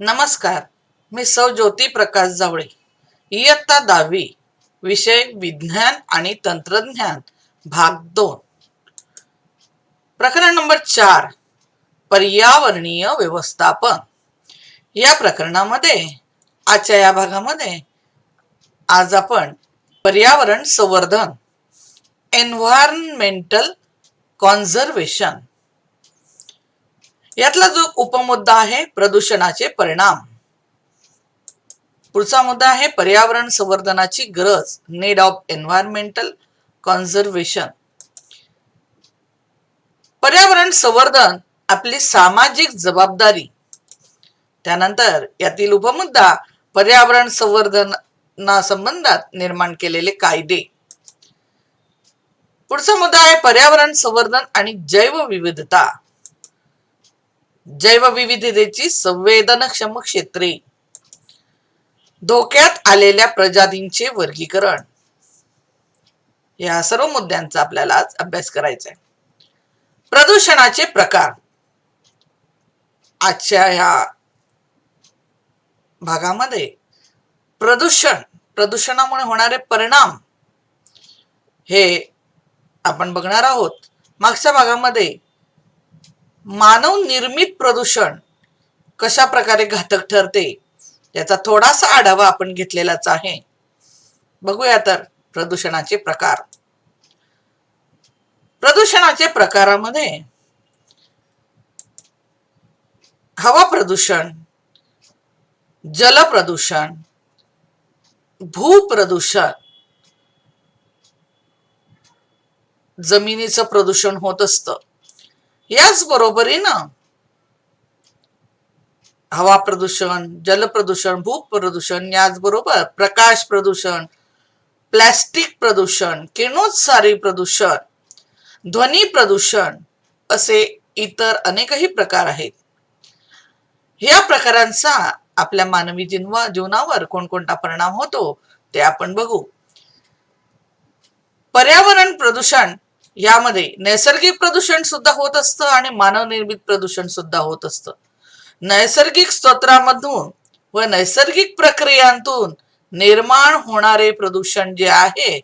नमस्कार, मी सौ ज्योती प्रकाश जावळे. इयत्ता 10वी, विषय विज्ञान आणि तंत्रज्ञान, भाग 2. प्रकरण नंबर 4, पर्यावरणीय व्यवस्थापन. या प्रकरणामध्ये आजच्या या भागामध्ये आज आपण पर्यावरण संवर्धन, एन्व्हायरमेंटल कॉन्झर्वेशन, यातला जो उपमुद्दा आहे प्रदूषणाचे परिणाम. पुढचा मुद्दा आहे पर्यावरण संवर्धनाची गरज, नीड ऑफ एन्व्हायरमेंटल कॉन्झर्वेशन. पर्यावरण संवर्धन आपली सामाजिक जबाबदारी. त्यानंतर यातील उपमुद्दा पर्यावरण संवर्धना संबंधात निर्माण केलेले कायदे. पुढचा मुद्दा आहे पर्यावरण संवर्धन आणि जैवविविधता. जैवविविधतेची संवेदनक्षम क्षेत्रे, धोक्यात आलेल्या प्रजातींचे वर्गीकरण. या सर्व मुद्द्यांचा आपल्याला आज अभ्यास करायचा आहे. प्रदूषणाचे प्रकार. आजच्या ह्या भागामध्ये प्रदूषणामुळे होणारे परिणाम हे आपण बघणार आहोत. मागच्या भागामध्ये मानव निर्मित प्रदूषण कशा प्रकारे घातक ठरते याचा थोडासा आढावा आपण घेतलेलाच आहे. बघूया तर प्रदूषणाचे प्रकार. प्रदूषणाचे प्रकारामध्ये हवा प्रदूषण, जल प्रदूषण, भूप्रदूषण, जमिनीचं प्रदूषण होत असतं. याच बरोबरीनं हवा प्रदूषण, जल प्रदूषण, भूप्रदूषण, याचबरोबर प्रकाश प्रदूषण, प्लास्टिक प्रदूषण, किरणोत्सारी प्रदूषण, ध्वनी प्रदूषण असे इतर अनेकही प्रकार आहेत. या प्रकारांचा आपल्या मानवी जीवनावर कोणकोणता परिणाम होतो ते आपण बघू. पर्यावरण प्रदूषण यामध्ये नैसर्गिक प्रदूषण सुद्धा होत असतं आणि मानव निर्मित प्रदूषण सुद्धा होत असतं. नैसर्गिक स्रोतांमधून व नैसर्गिक प्रक्रियांतून निर्माण होणारे प्रदूषण जे आहे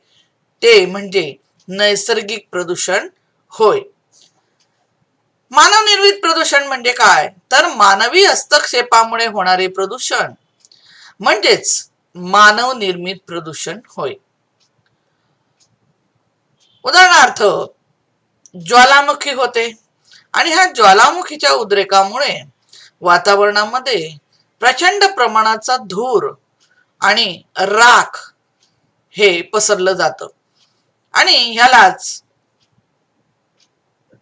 ते म्हणजे नैसर्गिक प्रदूषण होय. मानव निर्मित प्रदूषण म्हणजे काय, तर मानवी हस्तक्षेपामुळे होणारे प्रदूषण म्हणजेच मानव निर्मित प्रदूषण होय. उदाहरणार्थ ज्वालामुखी होते आणि ह्या ज्वालामुखीच्या उद्रेकामुळे वातावरणामध्ये प्रचंड प्रमाणाचा धूर आणि राख हे पसरलं जातं आणि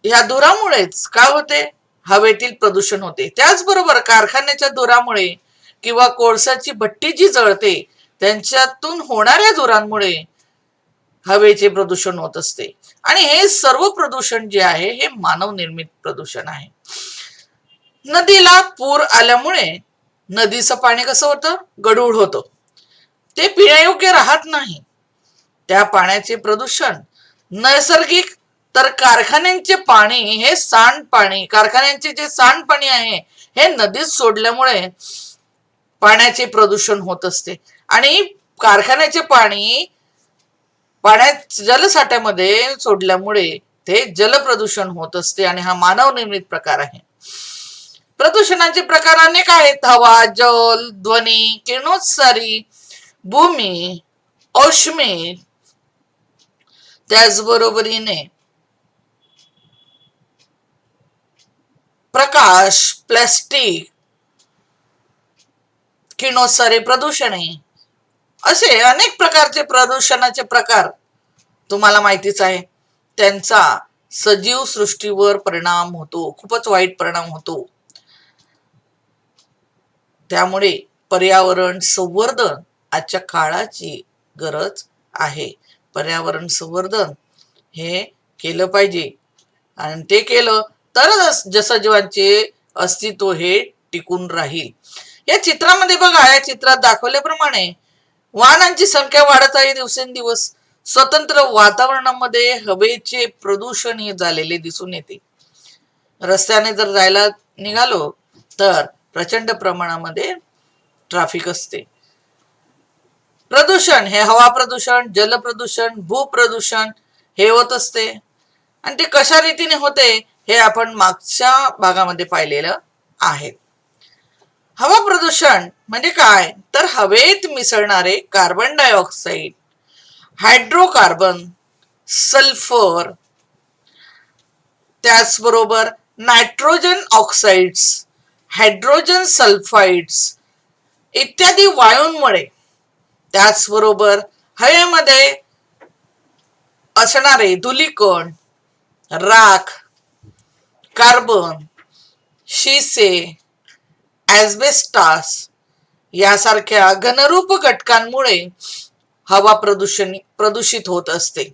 ह्या धुरामुळेच काय होते, हवेतील प्रदूषण होते. त्याचबरोबर कारखान्याच्या धुरामुळे किंवा कोळसाची भट्टी जी जळते त्यांच्यातून होणाऱ्या धुरांमुळे हवेचे प्रदूषण होत असते आणि हे सर्व प्रदूषण जे आहे हे मानव निर्मित प्रदूषण आहे. नदीला पूर आल्यामुळे नदीचं पाणी कसं होतं, गढूळ होतं, ते पिण्यायोग्य राहत नाही. त्या पाण्याचे प्रदूषण नैसर्गिक, तर कारखान्यांचे पाणी हे सांडपाणी, कारखान्यांचे जे सांडपाणी आहे हे नदीत सोडल्यामुळे पाण्याचे प्रदूषण होत असते आणि कारखान्याचे पाणी पाण्यात जलसाठ्यामध्ये सोडल्यामुळे ते जलप्रदूषण होत असते आणि हा मानव निर्मित प्रकार आहे. प्रदूषणाचे प्रकार अनेक आहेत. हवा, जल, ध्वनी, किरणोत्सारी, भूमी, औष्णिक, त्याचबरोबरीने प्रकाश, प्लास्टिक, किरणोत्सारी प्रदूषणे असे अनेक प्रकारचे प्रदूषणाचे प्रकार तुम्हाला माहितीच आहे. त्यांचा सजीव सृष्टीवर परिणाम होतो, खूपच वाईट परिणाम होतो. त्यामुळे पर्यावरण संवर्धन आजच्या काळाची गरज आहे. पर्यावरण संवर्धन हे केलं पाहिजे आणि ते केलं तरच जसजीवांचे अस्तित्व हे टिकून राहील. या चित्रामध्ये बघा, या चित्रात दाखवल्याप्रमाणे वाहनांची संख्या वाढत आहे दिवसेंदिवस. स्वतंत्र वातावरणामध्ये हवेचे प्रदूषण हे झालेले दिसून येते. रस्त्याने जर जायला निघालो तर प्रचंड प्रमाणामध्ये ट्रॅफिक असते. प्रदूषण हे हवा प्रदूषण, जल प्रदूषण, भूप्रदूषण हे होत असते. आणि ते कशा रीतीने होते हे आपण मागच्या भागामध्ये पाहिलेलं आहे. हवा प्रदूषण म्हणजे काय, तर हवेत मिसळणारे कार्बन डायऑक्साईड, हायड्रोकार्बन, सल्फर, त्याचबरोबर नायट्रोजन ऑक्साइड्स, हायड्रोजन सल्फाइड्स इत्यादी वायूंमुळे, त्याचबरोबर हवेमध्ये असणारे धुलीकण, राख, कार्बन, शिसे, ॲस्बेस्टास यासारख्या घनरूप घटकांमुळे हवा प्रदूषित होत असते.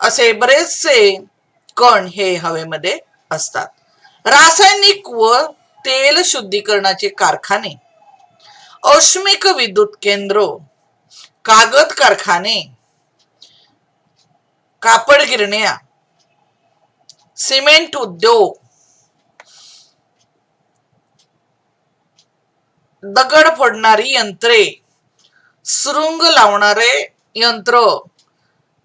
असे बरेचसे कण हे हवेमध्ये असतात. रासायनिक व तेल शुद्धीकरणाचे कारखाने, औष्णिक विद्युत केंद्र, कागद कारखाने, कापड गिरण्या, सिमेंट उद्योग, दगड फोडणारी यंत्रे, सुरुंग लावणारे यंत्र,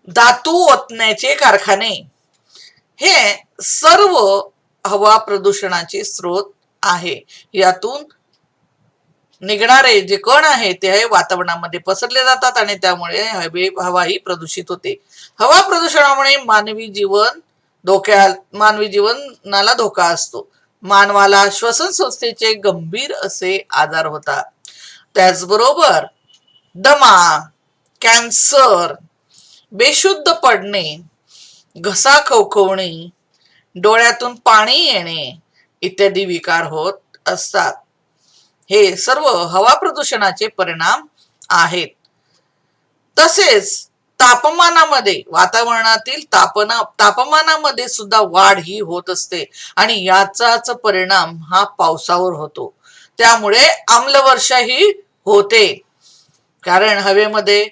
धातू ओतण्याचे कारखाने हे सर्व हवा प्रदूषणाचे स्रोत आहे. यातून निघणारे जे कण आहेत ते वातावरणामध्ये पसरले जातात आणि त्यामुळे हवा ही प्रदूषित होते. हवा प्रदूषणामुळे मानवी जीवनाला धोका असतो. मानवाला श्वसन संस्थेचे गंभीर असे आजार होतात. त्याचबरोबर दमा, कॅन्सर, बेशुद्ध पडणे, घसा खवखवणे, डोळ्यातून पाणी येणे इत्यादी विकार होत असतात. हे सर्व हवा प्रदूषणाचे परिणाम आहेत. तसेच तापमानामध्ये, वातावरणातील तापमानामध्ये सुद्धा वाढ ही होत असते आणि याचाच परिणाम हा पावसावर होतो. त्यामुळे आम्लवर्षा ही होते, कारण हवेमध्ये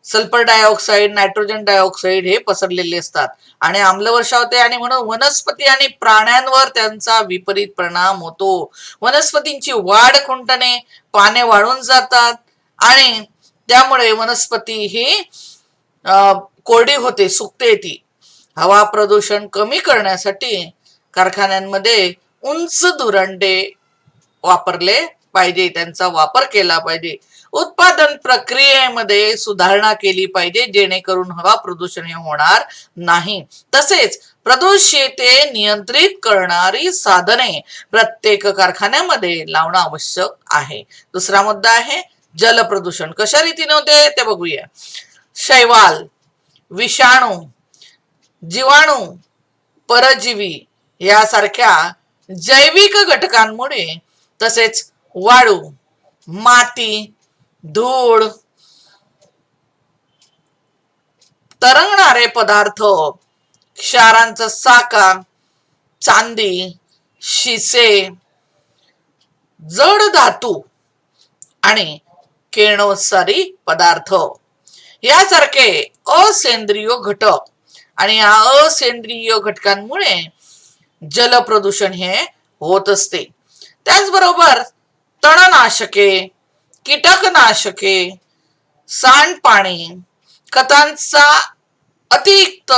सल्फर डायऑक्साईड, नायट्रोजन डायऑक्साईड हे पसरलेले असतात आणि आम्लवर्षा होते आणि म्हणून वनस्पती आणि प्राण्यांवर त्यांचा विपरीत परिणाम होतो. वनस्पतींची वाढ खुंटणे, पाने वाळून जातात आणि त्यामुळे वनस्पती ही कोरडी होते, सुकते ती. हवा प्रदूषण कमी करण्यासाठी कारखान्यांमध्ये उंच धुरांडे वापरले पाहिजे, त्यांचा वापर केला पाहिजे. उत्पादन प्रक्रियेमध्ये सुधारणा केली पाहिजे, जेणेकरून हवा प्रदूषण हे होणार नाही. तसेच प्रदूषिते नियंत्रित करणारी साधने प्रत्येक कारखान्यामध्ये लावणं आवश्यक आहे. दुसरा मुद्दा आहे जल प्रदूषण. कशा रीतीने होते ते बघूया. शैवाल, विषाणू, जीवाणू, परजीवी यासारख्या जैविक घटकांमुळे, तसेच वाळू, माती, धूळ, तरंगणारे पदार्थ, क्षारांचा साका, चांदी, शिसे, जड धातू आणि किरणोत्सारी पदार्थ यासारखे असेंद्रिय घटक आणि या असेंद्रिय घटकांमुळे जल प्रदूषण हे होत असते. त्याचबरोबर तणनाशके, कीटकनाशके, सांडपाणी, खतांचा अतिरिक्त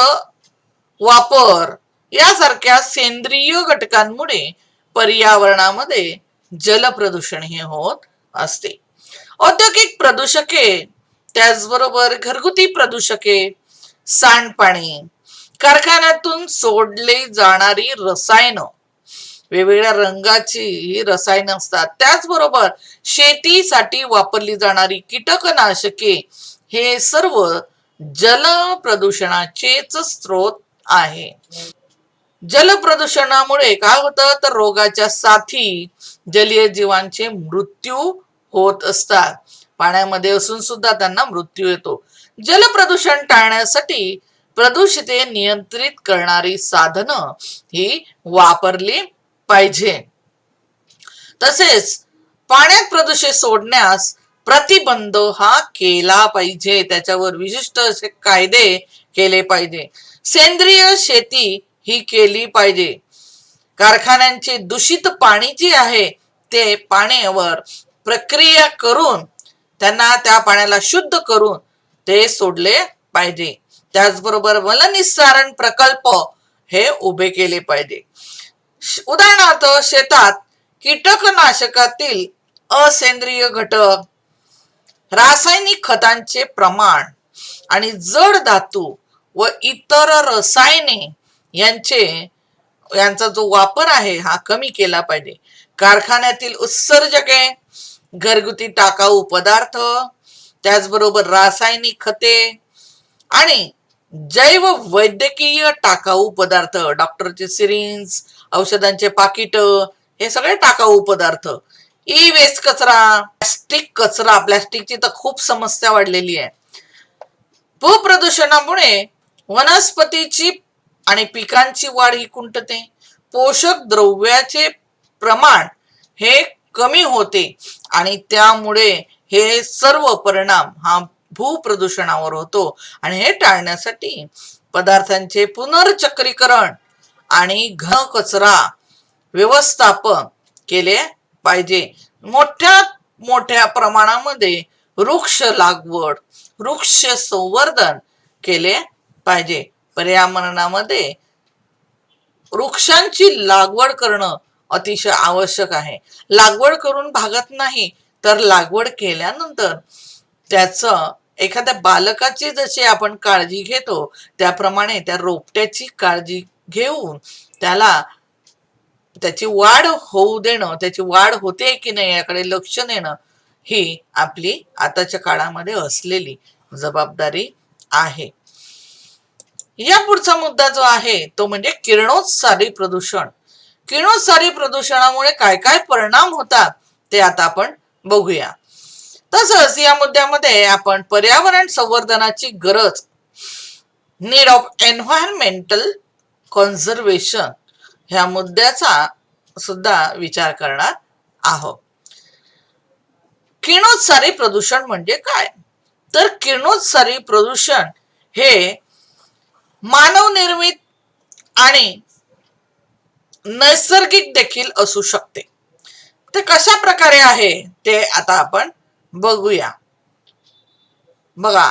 वापर यासारख्या सेंद्रिय घटकांमुळे पर्यावरणामध्ये जल प्रदूषण हे होत असते. औद्योगिक प्रदूषके, त्याचबरोबर घरगुती प्रदूषके, सांडपाणी, कारखान्यातून सोडली जाणारी रसायन, वेगवेगळ्या रंगाची रसायन असतात, त्याचबरोबर शेतीसाठी वापरली जाणारी कीटकनाशके हे सर्व जल प्रदूषणाचेच स्रोत आहे. जल प्रदूषणामुळे काय होतं तर रोगाच्या साथी, जलीय जीवांचे मृत्यू होत असतात. पाण्यामध्ये असून सुद्धा त्यांना मृत्यू येतो. जल प्रदूषण टाळण्यासाठी प्रदूषिते नियंत्रित करणारी साधनं ही वापरली पाहिजे. तसेच पाण्यात प्रदूषित सोडण्यास प्रतिबंध हा केला पाहिजे, त्याच्यावर विशिष्ट असे कायदे केले पाहिजे. सेंद्रिय शेती ही केली पाहिजे. कारखान्यांचे दूषित पाणी जे आहे ते पाण्यावर प्रक्रिया करून त्यांना त्या पाण्याला शुद्ध करून ते सोडले पाहिजे. त्याचबरोबर मलनिस्सारण प्रकल्प हे उभे केले पाहिजे. उदाहरणार्थ शेतात कीटकनाशकातील असेंद्रिय घटक, रासायनिक खतांचे प्रमाण आणि जड धातू व इतर रसायने यांचा जो वापर आहे हा कमी केला पाहिजे. कारखान्यातील उत्सर्जके, घरगुती टाकाऊ पदार्थ, त्याचबरोबर रासायनिक खते आणि जैव वैद्यकीय टाकाऊ पदार्थ, डॉक्टरचे सिरिंज, औषधांचे पाकिट, हे सगळे टाकाऊ पदार्थ, ई वेस्ट कचरा, प्लास्टिक कचरा, प्लास्टिकची तर खूप समस्या वाढलेली आहे. भूप्रदूषणामुळे वनस्पतीची आणि पिकांची वाढ ही खुंटते. पोषक द्रव्याचे प्रमाण हे कमी होते आणि त्यामुळे हे सर्व परिणाम हा भूप्रदूषणावर होतो. आणि हे टाळण्यासाठी पदार्थांचे पुनर्चक्रीकरण आणि घन कचरा व्यवस्थापन केले पाहिजे. मोठ्या प्रमाणामध्ये वृक्ष लागवड, वृक्ष संवर्धन केले पाहिजे. पर्यावरणामध्ये वृक्षांची लागवड करणं अतिशय आवश्यक आहे. लागवड करून भागत नाही, तर लागवड केल्यानंतर त्याचं एखाद्या बालकाची जशी आपण काळजी घेतो त्याप्रमाणे त्या रोपट्याची काळजी घेऊन त्याची वाढ होऊ देणं, त्याची वाढ होते की नाही याकडे लक्ष देणं ही आपली आताच्या काळामध्ये असलेली जबाबदारी आहे. या पुढचा मुद्दा जो आहे तो म्हणजे किरणोत्सारी प्रदूषण. किरणोत्सारी प्रदूषणामुळे काय काय परिणाम होतात ते आता आपण बघूया. तसंच या मुद्द्यामध्ये आपण पर्यावरण संवर्धनाची गरज, नीड ऑफ एन्व्हायरमेंटल कन्झर्वेशन, ह्या मुद्द्याचा सुद्धा विचार करणार आहोत. किरणोत्सारी प्रदूषण म्हणजे काय? तर किरणोत्सारी प्रदूषण हे मानवनिर्मित आणि नैसर्गिक देखील असू शकते. ते कशा प्रकारे आहे ते आता आपण बघूया. बघा,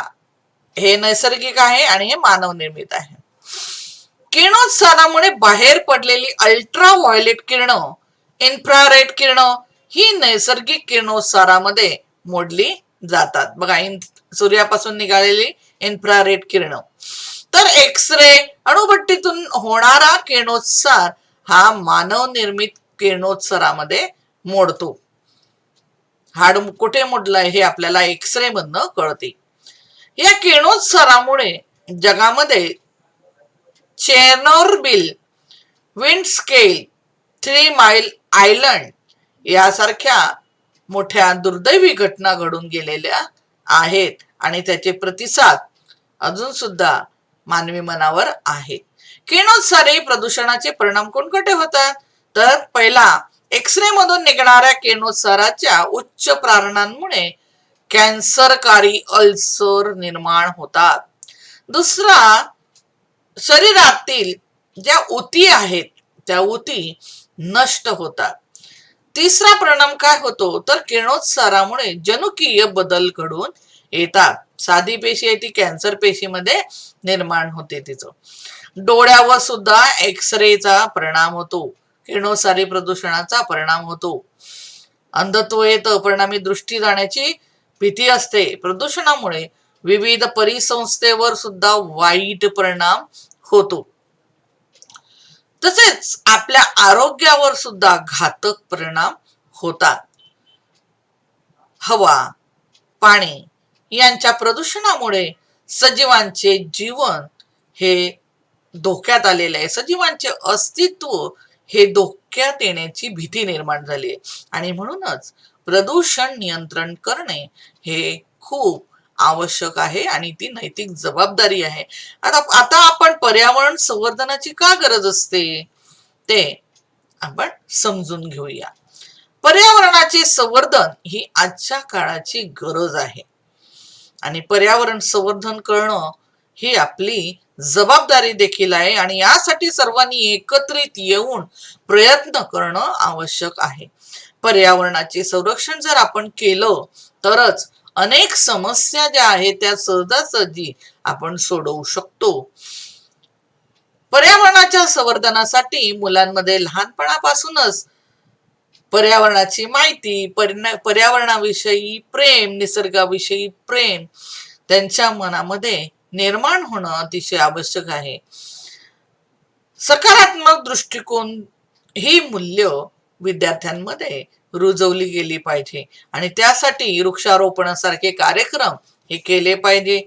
हे नैसर्गिक आहे आणि हे मानवनिर्मित आहे. किरणोत्सारामुळे बाहेर पडलेली अल्ट्रा व्हायोलेट किरण, इन्फ्रारेड किरण ही नैसर्गिक किरणोत्सारामध्ये मोडली जातात. बघा, सूर्यापासून निघालेली इन्फ्रारेड किरण. तर एक्स-रे, अणुभट्टीतून होणारा किरणोत्सार हा मानवनिर्मित किरणोत्सारामध्ये मोडतो. हाड कुठे मोडलंय हे आपल्याला एक्स-रे मधनं कळते. या किरणोत्सारामुळे जगामध्ये चेर्नोबिल, विंडस्केल, 3 माईल आयलंड यासारख्या मोठ्या दुर्दैवी घटना घडून गेलेल्या आहेत आणि त्याचे प्रतिसाद अजून सुद्धा मानवी मनावर आहेत. किरणोत्सारी प्रदूषणाचे परिणाम कोणकोणते होतात? तर पहिला, एक्स-रे मधून निघणाऱ्या किरणोत्साराच्या उच्च प्रारणांमुळे कॅन्सरकारी अल्सर निर्माण होतात. दुसरा, शरीरातील ज्या ऊती आहेत त्या ऊती नष्ट होतात. तिसरा परिणाम काय होतो तर किरणोत्सारामुळे जनुकीय बदल घडून येतात. साधी पेशी आहे ती कॅन्सर पेशीमध्ये निर्माण होते. तिचं डोळ्यावर सुद्धा एक्स-रेचा परिणाम होतो, किरणोत्सारी प्रदूषणाचा परिणाम होतो. अंधत्व येतं, परिणामी दृष्टी जाण्याची भीती असते. प्रदूषणामुळे विविध परिसंस्थेवर सुद्धा वाईट परिणाम होतो. तसेच आपल्या आरोग्यावर सुद्धा घातक परिणाम होतात. हवा, पाणी यांच्या प्रदूषणामुळे सजीवांचे जीवन हे धोक्यात आलेले आहे. सजीवांचे अस्तित्व हे धोक्यात येण्याची भीती निर्माण झाली आहे आणि म्हणूनच प्रदूषण नियंत्रण करणे हे खूप आवश्यक आहे आणि ती नैतिक जबाबदारी आहे. आता आपण पर्यावरण संवर्धनाची का गरज असते ते आपण समजून घेऊया. पर्यावरणाचे संवर्धन ही आजच्या काळाची गरज आहे आणि पर्यावरण संवर्धन करणं ही आपली जबाबदारी देखील आहे आणि यासाठी सर्वांनी एकत्रित येऊन प्रयत्न करणं आवश्यक आहे. पर्यावरणाचे संरक्षण जर आपण केलं तरच अनेक समस्या ज्या आहेत त्या सहजासहजी आपण सोडवू शकतो. पर्यावरणाच्या संवर्धनासाठी मुलांमध्ये लहानपणापासूनच पर्यावरणाची माहिती, पर्यावरणाविषयी प्रेम, निसर्गाविषयी प्रेम त्यांच्या मनामध्ये निर्माण होणं अतिशय आवश्यक आहे. सकारात्मक दृष्टिकोन ही मूल्य विद्यार्थ्यांमध्ये रुजवली गेली पाहिजे आणि त्यासाठी वृक्षारोपणासारखे कार्यक्रम हे केले पाहिजे.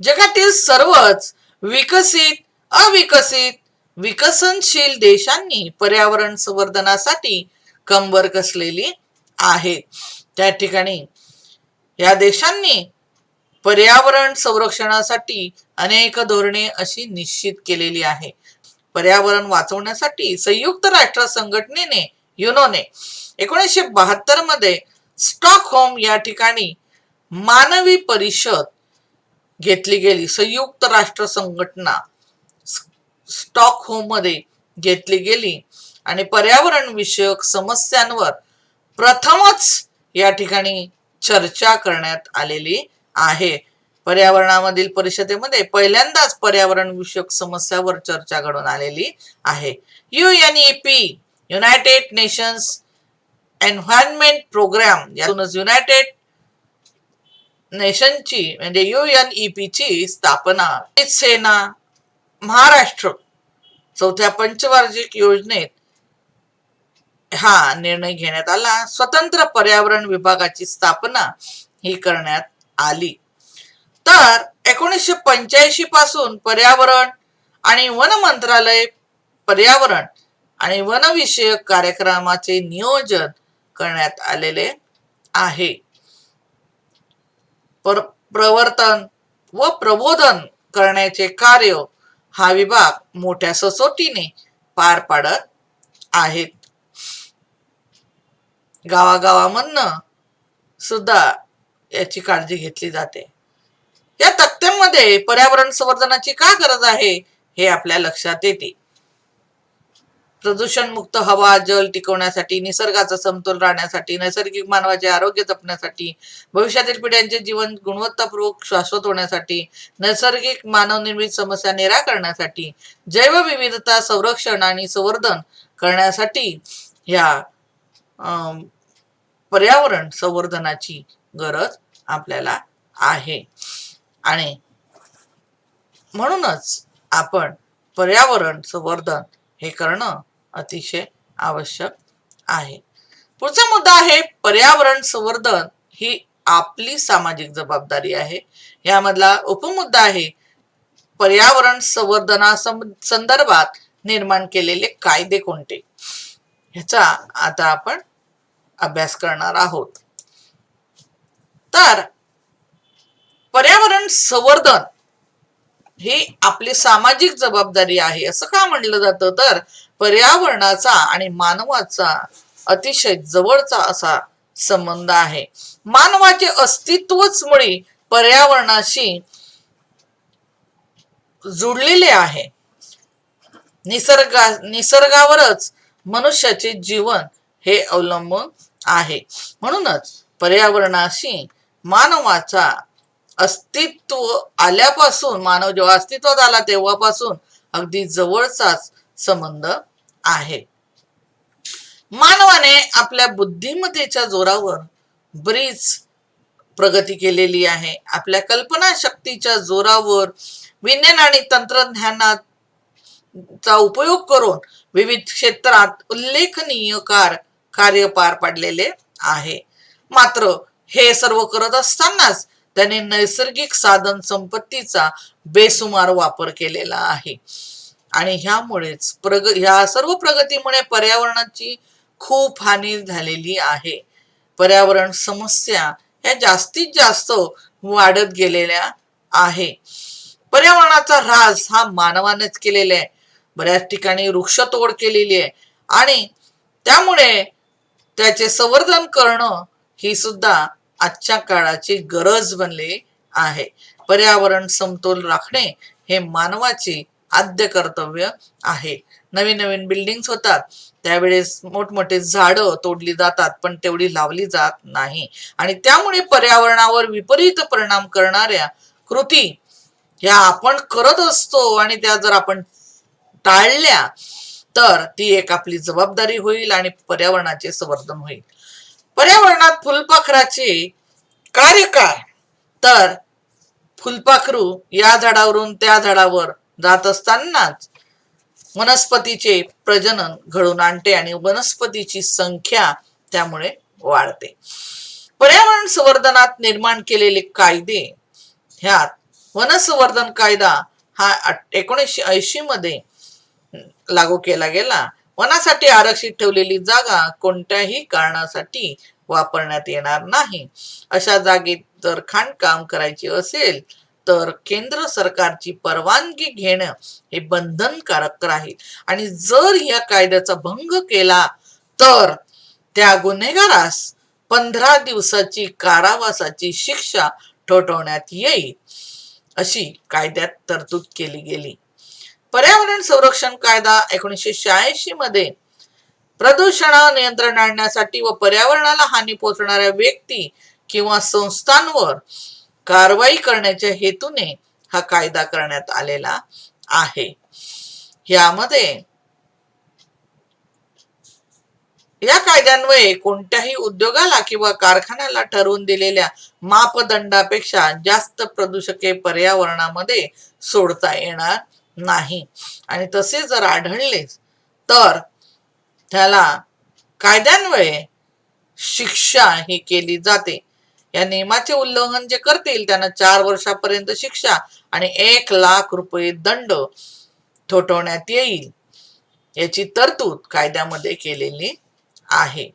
जगातील सर्वच विकसित, अविकसित, विकसनशील देशांनी पर्यावरण संवर्धनासाठी कंबर कसलेली आहे. त्या ठिकाणी या देशांनी पर्यावरण संरक्षणासाठी अनेक धोरणे अशी निश्चित केलेली आहे. पर्यावरण वाचवण्यासाठी संयुक्त राष्ट्र संघटनेने युनोने 1972 मध्ये स्टॉकहोम या ठिकाणी मानवी परिषद घेतली गेली. संयुक्त राष्ट्र संघटना स्टॉकहोम मध्ये घेतली गेली आणि पर्यावरण विषयक समस्यांवर प्रथमच या ठिकाणी चर्चा करण्यात आलेली आहे. पर्यावरणामधील परिषदेमध्ये पहिल्यांदाच पर्यावरण विषयक समस्यावर चर्चा घडून आलेली आहे. UNEP United Nations Environment Programme यातूनच युनायटेड नेशनची म्हणजे UNEP ची स्थापना सेना महाराष्ट्र चौथ्या पंचवार्षिक योजनेत हा निर्णय घेण्यात आला. स्वतंत्र पर्यावरण विभागाची स्थापना ही करण्यात आली. तर 1985 पासून पर्यावरण आणि वन मंत्रालय पर्यावरण आणि वन विषयक कार्यक्रमाचे नियोजन करण्यात आलेले आहे. प्रवर्तन व प्रबोधन करण्याचे कार्य हा विभाग मोठ्या सचोटीने पार पाडत आहेत. गावागावामधनं सुद्धा याची काळजी घेतली जाते. या तक्त्यांमध्ये पर्यावरण संवर्धनाची का गरज आहे हे आपल्या लक्षात येते. प्रदूषण मुक्त हवा जल टिकवण्यासाठी, निसर्गाचा समतोल राहण्यासाठी, नैसर्गिक मानवाचे आरोग्य जपण्यासाठी, भविष्यातील पिढ्यांचे जीवन गुणवत्तापूर्वक शाश्वत होण्यासाठी, नैसर्गिक मानवनिर्मित समस्या निराकरणासाठी, जैवविविधता संरक्षण आणि संवर्धन करण्यासाठी ह्या पर्यावरण संवर्धनाची गरज आपल्याला आहे. आणि म्हणूनच आपण पर्यावरण संवर्धन हे करणं अतिशय आवश्यक आहे. पुढचा मुद्दा आहे पर्यावरण संवर्धन ही आपली सामाजिक जबाबदारी आहे. यामधला उपमुद्दा आहे पर्यावरण संवर्धना संदर्भात निर्माण केलेले कायदे कोणते. ह्याचा आता आपण अभ्यास करणार आहोत. तर पर्यावरण संवर्धन ही आपली सामाजिक जबाबदारी आहे असं का म्हटलं जातं, तर पर्यावरणाचा आणि मानवाचा अतिशय जवळचा असा संबंध आहे. मानवाचे अस्तित्वच मुळी पर्यावरणाशी जुडलेले आहे. निसर्गावरच मनुष्याचे जीवन हे अवलंबून आहे. म्हणूनच पर्यावरणाशी मानवाचा अस्तित्व आल्यापासून, मानव जेव्हा अस्तित्वात आला तेव्हापासून अगदी जवळचाच संबंध आहे. मानवाने आपल्या बुद्धिमत्तेच्या जोरावर बरीच प्रगती केलेली आहे. आपल्या कल्पना शक्तीच्या जोरावर विज्ञान आणि तंत्रज्ञानाचा उपयोग करून विविध क्षेत्रात उल्लेखनीय कार्य पार पाडलेले आहे. मात्र हे सर्व करत असतानाच त्याने नैसर्गिक साधन संपत्तीचा बेसुमार वापर केलेला आहे आणि ह्यामुळेच ह्या सर्व प्रगतीमुळे पर्यावरणाची खूप हानी झालेली आहे. पर्यावरण समस्या ह्या जास्तीत जास्त वाढत गेलेल्या आहे. पर्यावरणाचा ऱ्हास हा मानवानेच केलेला आहे. बऱ्याच ठिकाणी वृक्षतोड केलेली आहे आणि त्यामुळे त्याचे संवर्धन करणं ही सुद्धा आजच्या काळाची गरज बनली आहे. पर्यावरण समतोल राखणे हे मानवाचे आद्य कर्तव्य आहे. नवीन नवीन बिल्डिंग्स होतात त्यावेळेस मोठमोठे झाडं तोडली जातात, पण तेवढी लावली जात नाही. आणि त्यामुळे पर्यावरणावर विपरीत परिणाम करणाऱ्या कृती ह्या आपण करत असतो, आणि त्या जर आपण टाळल्या तर ती एक आपली जबाबदारी होईल आणि पर्यावरणाचे संवर्धन होईल. पर्यावरणात फुलपाखराचे कार्य काय? तर फुलपाखरू या झाडावरून त्या झाडावर जात असतानाच वनस्पतीचे प्रजनन घडून आणते आणि वनस्पतीची संख्या त्यामुळे वाढते. पर्यावरण संवर्धनात निर्माण केलेले कायदे, ह्यात वनसंवर्धन कायदा हा 1980 मध्ये लागू केला गेला. वनासाठी आरक्षित ठेवलेली जागा कोणत्याही कारणासाठी वापरण्यात येणार नाही. अशा जागेत जर खाणकाम करायचे असेल तर केंद्र सरकारची परवानगी घेणं हे बंधनकारक राहील, आणि जर या कायद्याचा भंग केला तर त्या गुन्हेगारास 15 दिवसाची कारावासाची शिक्षा ठोठावण्यात येईल, अशी कायद्यात तरतूद केली गेली. पर्यावरण संरक्षण कायदा 1986 मध्ये प्रदूषण नियंत्रण आणण्यासाठी व पर्यावरणाला हानी पोहोचणाऱ्या व्यक्ती किंवा संस्थांवर कारवाई करण्याच्या हेतूने हा कायदा करण्यात आलेला आहे. यामध्ये या कायद्यान्वये कोणत्याही उद्योगाला किंवा कारखान्याला ठरवून दिलेल्या मापदंडापेक्षा जास्त प्रदूषके पर्यावरणामध्ये सोडता येणार नाही, आणि तसे जर आढळले तर त्याला कायद्यान्वये शिक्षा ही केली जाते. या नियमाचे उल्लंघन जे करतील त्यांना 4 वर्षापर्यंत शिक्षा आणि 1,00,000 रुपये दंड ठोठावण्यात येईल, याची तरतूद कायद्यामध्ये केलेली आहे.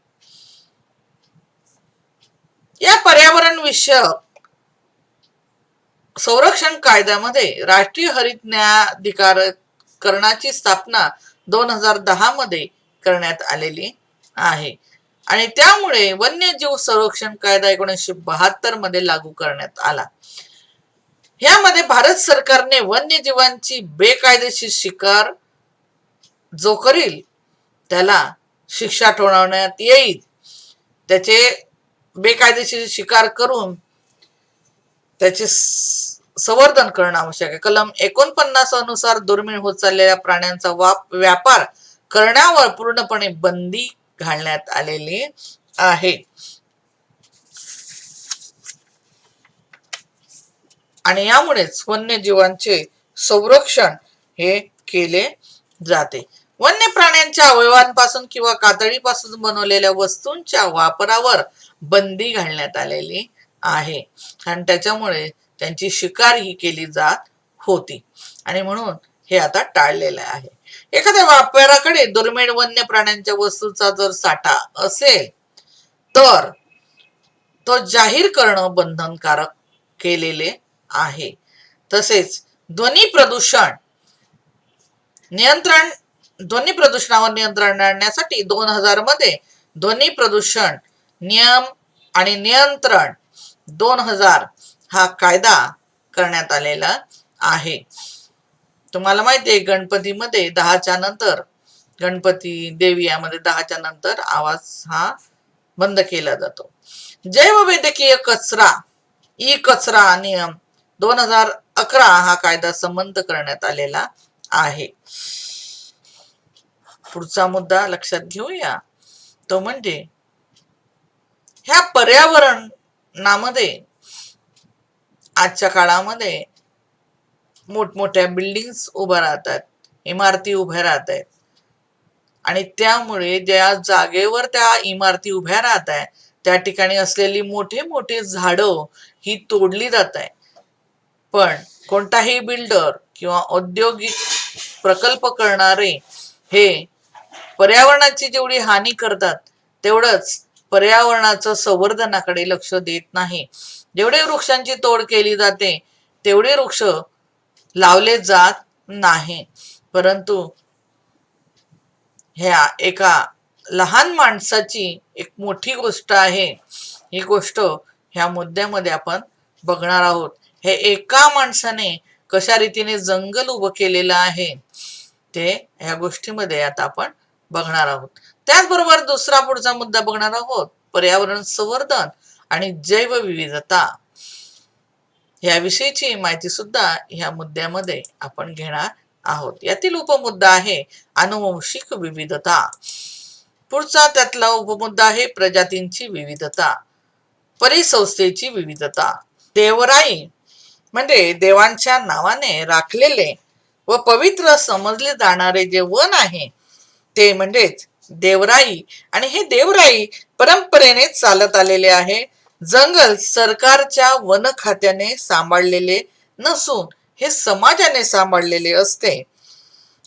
या पर्यावरण विषयक संरक्षण कायद्यामध्ये राष्ट्रीय हरित न्यायाधिकरणाची स्थापना 2010 मध्ये करण्यात आलेली आहे, आणि त्यामुळे वन्यजीव संरक्षण कायदा 1972 मध्ये लागू करण्यात आला. यामध्ये भारत सरकारने वन्यजीवांची बेकायदेशीर शिकार जो करील त्याला शिक्षा ठोठावण्यात येईल. त्याचे बेकायदेशीर शिकार करून त्याचे संवर्धन करणं आवश्यक आहे. कलम 49 अनुसार दुर्मिळ होत चाललेल्या प्राण्यांचा व्यापार करण्यावर पूर्णपणे बंदी घालण्यात आलेली आहे. आणि यामुळेच वन्यजीवांचे संरक्षण हे केले जाते. वन्य प्राण्यांच्या अवयवांपासून किंवा कातडीपासून बनवलेल्या वस्तूंच्या वापरावर बंदी घालण्यात आलेली आहे, आणि त्याच्यामुळे त्यांची शिकार ही केली जात होती, आणि म्हणून हे आता टाळलेले आहे. एखाद्या व्यापाऱ्याकडे दुर्मिळ वन्य प्राण्यांच्या वस्तूंचा जर साठा असेल तर तो जाहीर करणं बंधनकारक केलेले आहे. तसेच ध्वनी प्रदूषणावर नियंत्रण आणण्यासाठी 2000 मध्ये ध्वनी प्रदूषण नियम आणि नियंत्रण 2000 हा कायदा करण्यात आलेला आहे. तुम्हाला माहिती आहे, गणपतीमध्ये 10च्या नंतर, गणपती देवी यामध्ये 10च्या नंतर आवाज हा बंद केला जातो. जैववैद्यकीय कचरा ई कचरा नियम 2011 हा कायदा संमत करण्यात आलेला आहे. पुढचा मुद्दा लक्षात घेऊया, तो म्हणजे ह्या पर्यावरणामध्ये आजच्या काळामध्ये मोठमोठ्या बिल्डिंग्स उभ्या राहतात, इमारती उभ्या राहत आहेत, आणि त्यामुळे ज्या जागेवर त्या इमारती उभ्या राहत आहेत त्या ठिकाणी असलेली मोठे मोठे झाडं ही तोडली जात आहे. पण कोणताही बिल्डर किंवा औद्योगिक प्रकल्प करणारे हे पर्यावरणाची जेवढी हानी करतात तेवढंच पर्यावरणाचं संवर्धनाकडे लक्ष देत नाही. जेवढे वृक्षांची तोड केली जाते तेवढे वृक्ष लावले जात नाही. परंतु ह्या एका लहान माणसाची एक मोठी गोष्ट आहे. ही गोष्ट ह्या मुद्द्यामध्ये आपण बघणार आहोत. हे एका माणसाने कशा रीतीने जंगल उभं केलेलं आहे ते ह्या गोष्टीमध्ये आता आपण बघणार आहोत. त्याचबरोबर दुसरा पुढचा मुद्दा बघणार आहोत, पर्यावरण संवर्धन आणि जैवविविधता याविषयीची माहिती सुद्धा ह्या मुद्द्यामध्ये आपण घेणार आहोत. यातील उपमुद्दा आहे अनुवंशिक विविधता. पुढचा त्यातला उपमुद्दा आहे प्रजातींची विविधता, परिसंस्थेची विविधता. देवराई म्हणजे देवांच्या नावाने राखलेले व पवित्र समजले जाणारे जे वन आहे ते म्हणजेच देवराई. आणि हे देवराई परंपरेने चालत आलेले आहे. जंगल सरकारच्या वन खात्याने सांभाळलेले नसून हे समाजाने सांभाळलेले असते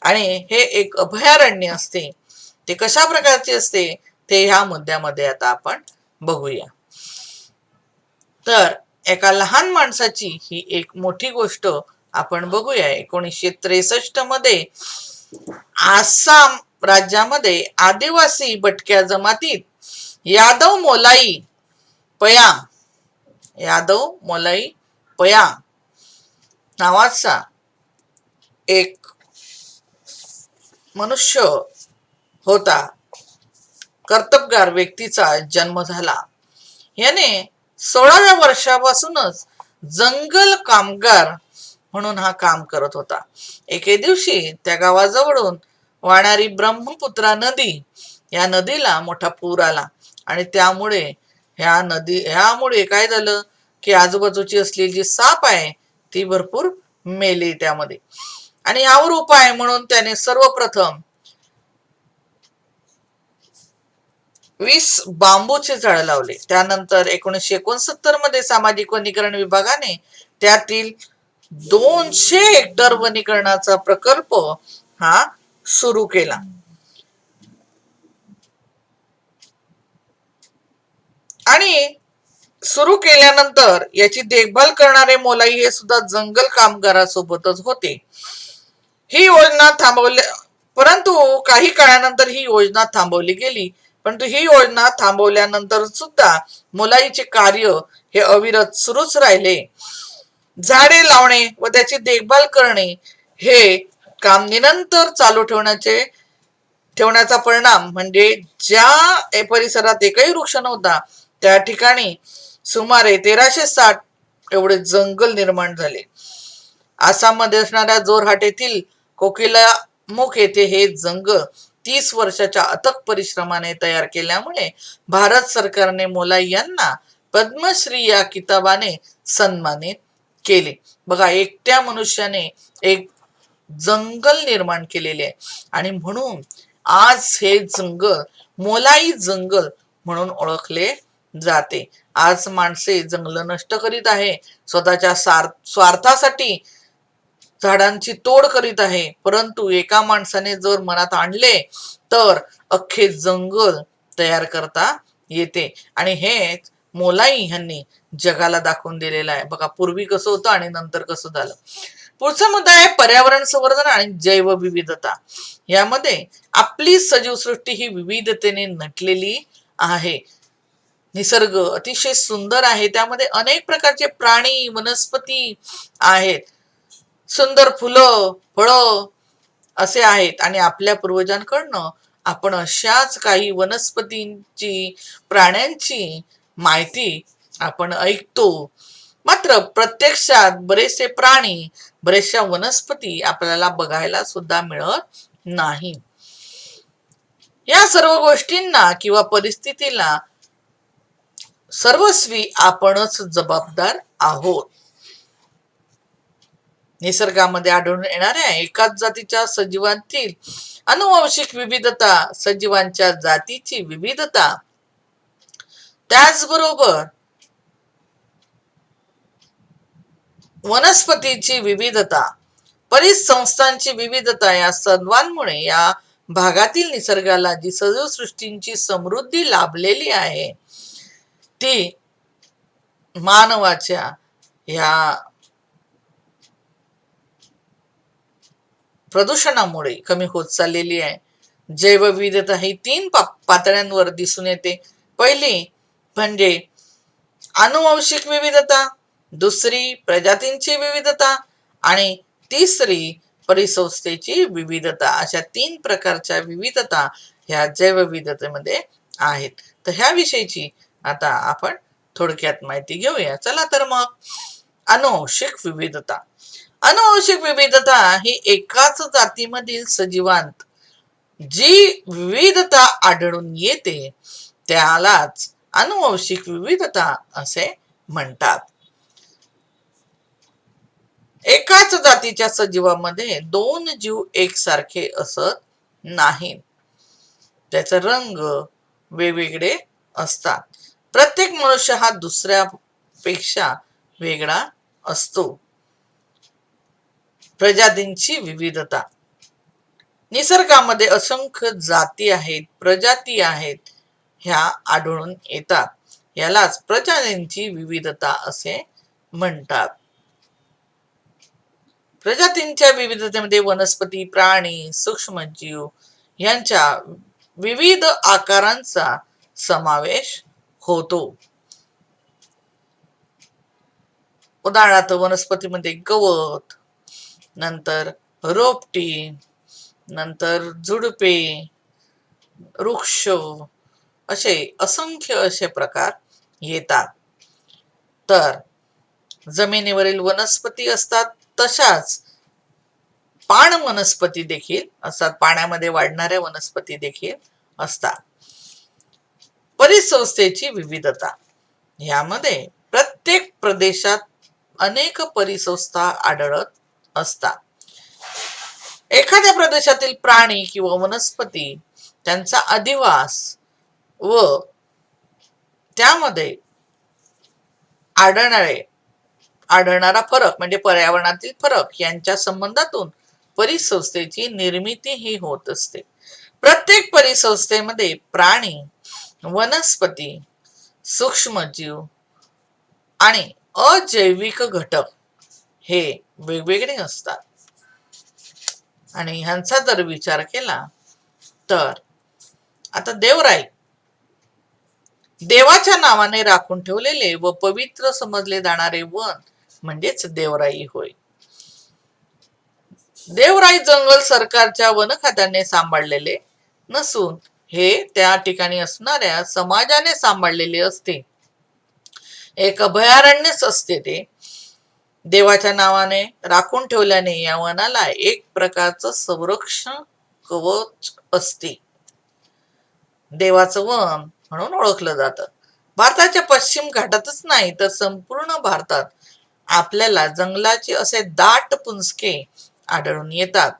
आणि हे एक अभयारण्य असते. ते कशा प्रकारचे असते ते ह्या मुद्द्यामध्ये आता आपण बघूया. तर एका लहान माणसाची ही एक मोठी गोष्ट आपण बघूया. 1963 मध्ये आसाम राज्यामध्ये आदिवासी भटक्या जमातीत यादव मोलाई पयांग नावाचा एक मनुष्य होता, कर्तबगार व्यक्तीचा जन्म झाला. याने 16व्या वर्षापासूनच जंगल कामगार म्हणून हा काम करत होता. एके दिवशी त्या गावाजवळून वाहणारी ब्रह्मपुत्रा नदी, या नदीला मोठा पूर आला आणि त्यामुळे ह्यामुळे काय झालं की आजूबाजूची असलेली जी साप आहे ती भरपूर मेली त्यामध्ये. आणि यावर उपाय म्हणून त्याने सर्वप्रथम 20 बांबूचे झाड लावले. त्यानंतर 1969 मध्ये सामाजिक वनीकरण विभागाने त्यातील 200 हेक्टर वनीकरणाचा प्रकल्प हा सुरू केला. आणि सुरू केल्यानंतर याची देखभाल करणारे मोलाई हे सुद्धा जंगल कामगारासोबतच होते. ही योजना परंतु काही काळानंतर ही योजना थांबवली गेली. परंतु ही योजना थांबवल्यानंतर सुद्धा मोलाईचे कार्य हे अविरत सुरूच राहिले. झाडे लावणे व त्याची देखभाल करणे हे काम निरंतर चालू ठेवण्याचा परिणाम म्हणजे ज्या परिसरात एकही वृक्ष नव्हता त्या ठिकाणी सुमारे 1360 एवढे जंगल निर्माण झाले. आसाममध्ये असणाऱ्या जोरहाट येथील कोकिलामुख येथे हे जंगल 30 वर्षाच्या अथक परिश्रमाने तयार केल्यामुळे भारत सरकारने मोलाई यांना पद्मश्री या किताबाने सन्मानित केले. बघा, एकट्या मनुष्याने एक जंगल निर्माण केलेले आहे आणि म्हणून आज हे जंगल मोलाई जंगल म्हणून ओळखले जाते. आज माणसे जंगल नष्ट करीत आहे, स्वतःच्या स्वार्थासाठी झाडांची तोड करीत आहे. परंतु एका माणसाने जर मनात आणले तर अख्खे जंगल तयार करता येते आणि हेच मोलाई यांनी जगाला दाखवून दिलेलं आहे. बघा, पूर्वी कसं होतं आणि नंतर कसं झालं. पुढचा मुद्दा आहे पर्यावरण संवर्धन आणि जैवविविधता. यामध्ये आपली सजीवसृष्टी ही विविधतेने नटलेली आहे. निसर्ग अतिशय सुंदर आहे. त्यामध्ये अनेक प्रकारचे प्राणी, वनस्पती आहेत, सुंदर फुलं, फळं असे आहेत. आणि आपल्या पूर्वजांकडनं आपण अशाच काही वनस्पतींची, प्राण्यांची माहिती आपण ऐकतो. मात्र प्रत्यक्षात बरेचसे प्राणी, बरेचशा वनस्पती आपल्याला बघायला सुद्धा मिळत नाही. या सर्व गोष्टींना किंवा परिस्थितीला सर्वस्वी आपणच जबाबदार आहोत. निसर्गामध्ये आढळून येणाऱ्या एकाच जातीच्या सजीवांतील अनुवांशिक विविधता, सजीवांच्या जातीची विविधता, त्याचबरोबर वनस्पतीची विविधता, परिसंस्थांची विविधता या सर्वांमुळे या भागातील निसर्गाला जी सजीवसृष्टींची समृद्धी लाभलेली आहे ती मानवाच्या या प्रदूषणामुळे कमी होत चाललेली आहे. जैवविविधता ही 3 पातळ्यांवर दिसून येते. पहिली म्हणजे अनुवांशिक विविधता, दुसरी प्रजातींची विविधता आणि तिसरी परिसंस्थेची विविधता. अशा 3 प्रकारच्या विविधता ह्या जैवविविधतेमध्ये आहेत. तर ह्या विषयीची आता आपण थोडक्यात माहिती घेऊया. चला तर मग, अनुवांशिक विविधता. अनुवांशिक विविधता ही एकाच जातीमधील सजीवांत जी विविधता आढळून येते त्यालाच अनुवांशिक विविधता असे म्हणतात. एकाच जातीच्या सजीवामध्ये दोन जीव एकसारखे असत नाहीत. त्याचा रंग वेगवेगळे असतात. प्रत्येक मनुष्य हा दुसऱ्यापेक्षा वेगळा असतो. प्रजातींची विविधता. निसर्गामध्ये असंख्य जाती आहेत, प्रजाती आहेत, ह्या आढळून येतात. यालाच प्रजातींची विविधता असे म्हणतात. प्रजातींच्या विविधतेमध्ये वनस्पती, प्राणी, सूक्ष्मजीव यांच्या विविध आकारांचा समावेश होतो. उदाहरणार्थ वनस्पतीमध्ये गवत, नंतर रोपटी, नंतर झुडपे, वृक्ष, असे असंख्य असे प्रकार येतात. तर जमिनीवरील वनस्पती असतात, तशाच पाण वनस्पती देखील असतात, पाण्यामध्ये वाढणाऱ्या वनस्पती देखील असतात. परिसंस्थेची विविधता. यामध्ये प्रत्येक प्रदेशात अनेक परिसंस्था आढळत असतात. एखाद्या प्रदेशातील प्राणी किंवा वनस्पती त्यांचा अधिवास व त्यामध्ये आढळणारा फरक म्हणजे पर्यावरणातील फरक यांच्या संबंधातून परिसंस्थेची निर्मिती ही होत असते. प्रत्येक परिसंस्थेमध्ये प्राणी, वनस्पती, सूक्ष्मजीव आणि अजैविक घटक हे वेगवेगळे असतात. आणि ह्यांचा जर विचार केला तर आता देवराई, देवाच्या नावाने राखून ठेवलेले व पवित्र समजले जाणारे वन म्हणजेच देवराई होय. देवराई जंगल सरकारच्या वन खात्याने सांभाळलेले नसून हे त्या ठिकाणी असणाऱ्या समाजाने सांभाळलेले असते. एक अभयारण्यच असते ते. देवाच्या नावाने राखून ठेवल्याने या वनाला एक प्रकारचं संरक्षण कवच असते. देवाचं वन म्हणून ओळखलं जातं. भारताच्या पश्चिम घाटातच नाही तर संपूर्ण भारतात आपल्याला जंगलाचे असे दाट पुंजके आढळून येतात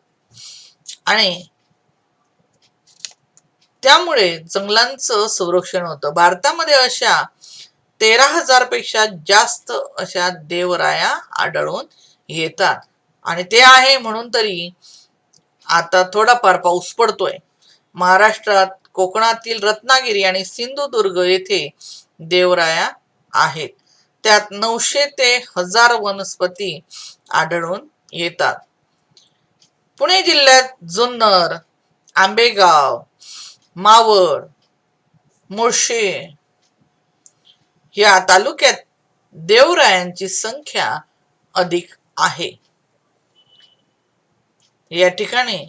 आणि त्यामुळे जंगलांचं संरक्षण होतं. भारतामध्ये अशा 13,000 पेक्षा जास्त अशा देवराया आढळून येतात आणि ते आहे म्हणून तरी आता थोडाफार पाऊस पडतोय. महाराष्ट्रात, कोकणातील रत्नागिरी आणि सिंधुदुर्ग येथे देवराया आहेत. त्यात 900 ते 1000 वनस्पती आढळून येतात. पुणे जिल्ह्यात जुन्नर, आंबेगाव, मावळ, मुळशी या तालुक्यात देवरायांची संख्या अधिक आहे. या ठिकाणी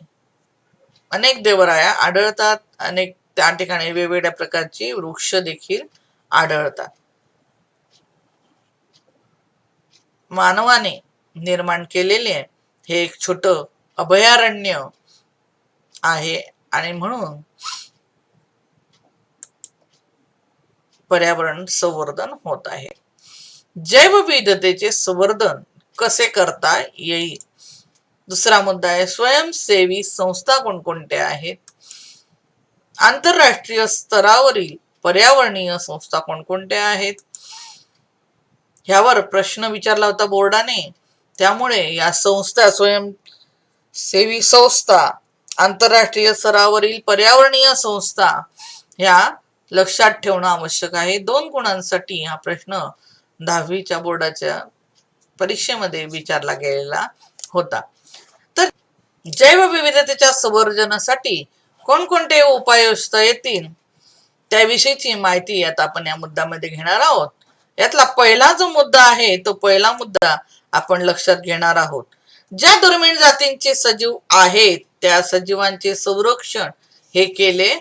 अनेक देवराया आढळतात. अनेक त्या ठिकाणी वेगवेगळ्या प्रकारची वृक्ष देखील आढळतात. मानवाने निर्माण केलेले हे एक छोटं अभयारण्य आहे आणि म्हणून पर्यावरण संवर्धन होत आहे. जैवविविधतेचे संवर्धन कसे करता येईल? दुसरा मुद्दा आहे स्वयंसेवी संस्था कोणकोणत्या आहेत? आंतरराष्ट्रीय स्तरावरील पर्यावरणीय संस्था कोणकोणत्या आहेत? ह्यावर प्रश्न विचारला होता बोर्डाने. त्यामुळे या संस्था, स्वयंसेवी संस्था, आंतरराष्ट्रीय स्तरावरील पर्यावरणीय संस्था ह्या लक्षात ठेवणं आवश्यक आहे. 2 गुणांसाठी हा प्रश्न 10वीच्या बोर्डाच्या परीक्षेमध्ये विचारला गेलेला होता. तर जैवविविधतेच्या संवर्धनासाठी कोणकोणते उपाय योजता येतील त्याविषयीची माहिती आता आपण या मुद्द्यामध्ये घेणार आहोत. यातला पहिला जो मुद्दा आहे तो पहिला मुद्दा आपण लक्षात घेणार आहोत. ज्या दुर्मिळ जातींचे सजीव आहेत त्या सजीवांचे संरक्षण हे केले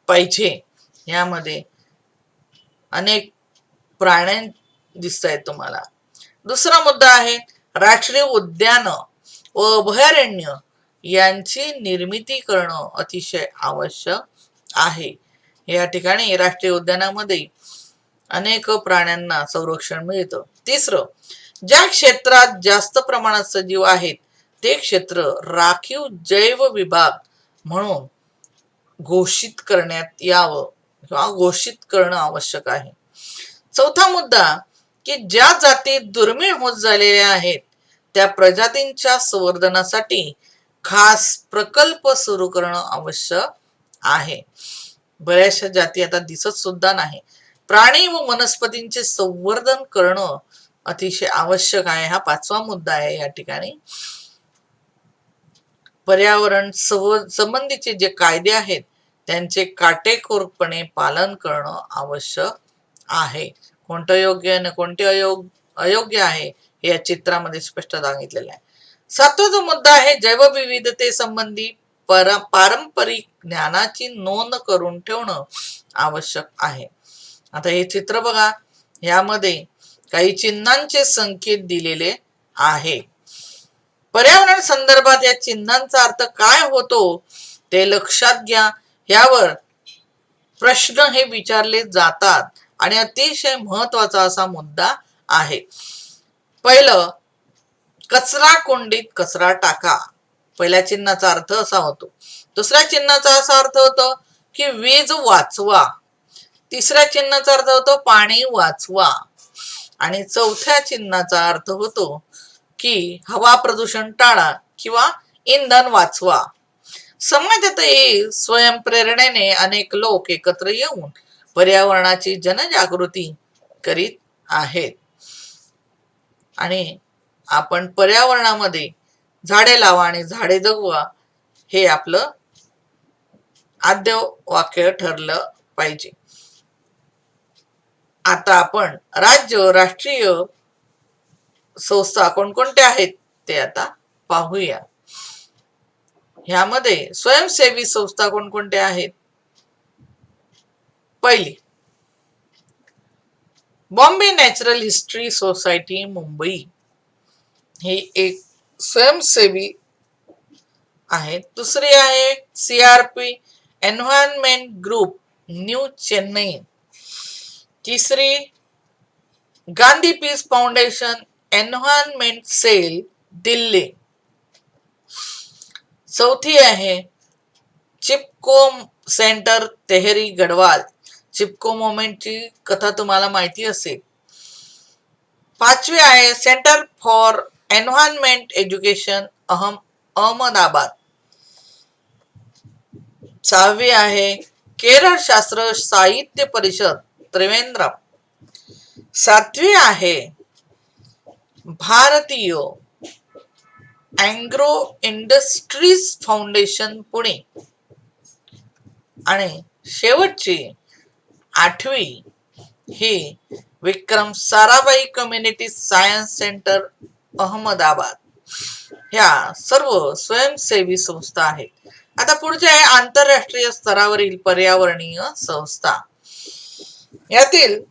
पाहिजे. यामध्ये अनेक प्राणी दिसत आहेत तुम्हाला. दुसरा मुद्दा आहे राष्ट्रीय उद्यान व अभयारण्य यांची निर्मिती करणं अतिशय आवश्यक आहे. या ठिकाणी राष्ट्रीय उद्यानामध्ये अनेक प्राण्यांना संरक्षण मिळतं. तिसरं, ज्या क्षेत्रात जास्त प्रमाणात सजीव आहेत ते क्षेत्र राखीव जैव विभाग म्हणून घोषित करण्यात यावं किंवा घोषित करणं आवश्यक आहे. चौथा मुद्दा की ज्या जाती दुर्मिळ होत झालेल्या आहेत त्या प्रजातींच्या संवर्धनासाठी खास प्रकल्प सुरू करणं आवश्यक आहे. बऱ्याचशा जाती आता दिसत सुद्धा नाही. प्राणी व वनस्पतींचे संवर्धन करणं अतिशय आवश्यक आहे. हा पाचवा मुद्दा आहे या ठिकाणी. पर्यावरण संबंधीचे जे कायदे आहेत त्यांचे काटेकोरपणे पालन करणं आवश्यक आहे. कोणतं योग्य आणि कोणते अयोग्य आहे हे या चित्रामध्ये स्पष्ट सांगितलेलं आहे. सातवा जो मुद्दा आहे जैवविविधते संबंधी पारंपरिक ज्ञानाची नोंद करून ठेवणं आवश्यक आहे. आता हे चित्र बघा, यामध्ये काही चिन्हांचे संकेत दिलेले आहे. पर्यावरण संदर्भात या चिन्हांचा अर्थ काय होतो ते लक्षात घ्या. यावर प्रश्न हे विचारले जातात आणि अतिशय महत्वाचा असा मुद्दा आहे. पहिलं, कचरा कोंडीत कचरा टाका. पहिल्या चिन्हाचा अर्थ असा होतो. दुसऱ्या चिन्हाचा असा अर्थ होतो की वीज वाचवा. तिसऱ्या चिन्हाचा अर्थ होतो पाणी वाचवा. आणि चौथ्या चिन्हाचा अर्थ होतो की हवा प्रदूषण टाळा किंवा इंधन वाचवा. समाजातही स्वयंप्रेरणेने अनेक लोक एकत्र येऊन पर्यावरणाची जनजागृती करीत आहेत. आणि आपण पर्यावरणामध्ये झाडे लावा आणि झाडे जगवा हे आपलं आद्य वाक्य ठरलं पाहिजे. आता आपण राज्य राष्ट्रीय संस्था कोणकोणत्या आहेत ते आता पाहूया. ह्यामध्ये स्वयंसेवी संस्था कोणकोणत्या आहेत? पहिली, Bombay natural history society Mumbai ही एक स्वयंसेवी आहे. दुसरी आहे CRP environment group new Chennai. तिसरी Gandhi peace foundation environment cell Delhi. चौथी आहे चिपको सेंटर तेहरी गढवाल. चिपको मोमेंटची कथा तुम्हाला माहिती असेल. पाचवी आहे centre for environment education Ahmedabad. सहावी आहे केरळ शास्त्र साहित्य परिषद त्रिवेंद्रम. सातवी आहे भारतीय अँग्रो इंडस्ट्रीज फाउंडेशन पुणे. आणि शेवटची आठवी ही Vikram Sarabhai community science centre Ahmedabad. ह्या सर्व स्वयंसेवी संस्था आहेत. आता पुढचे आहे आंतरराष्ट्रीय स्तरावरील पर्यावरणीय संस्था. यातील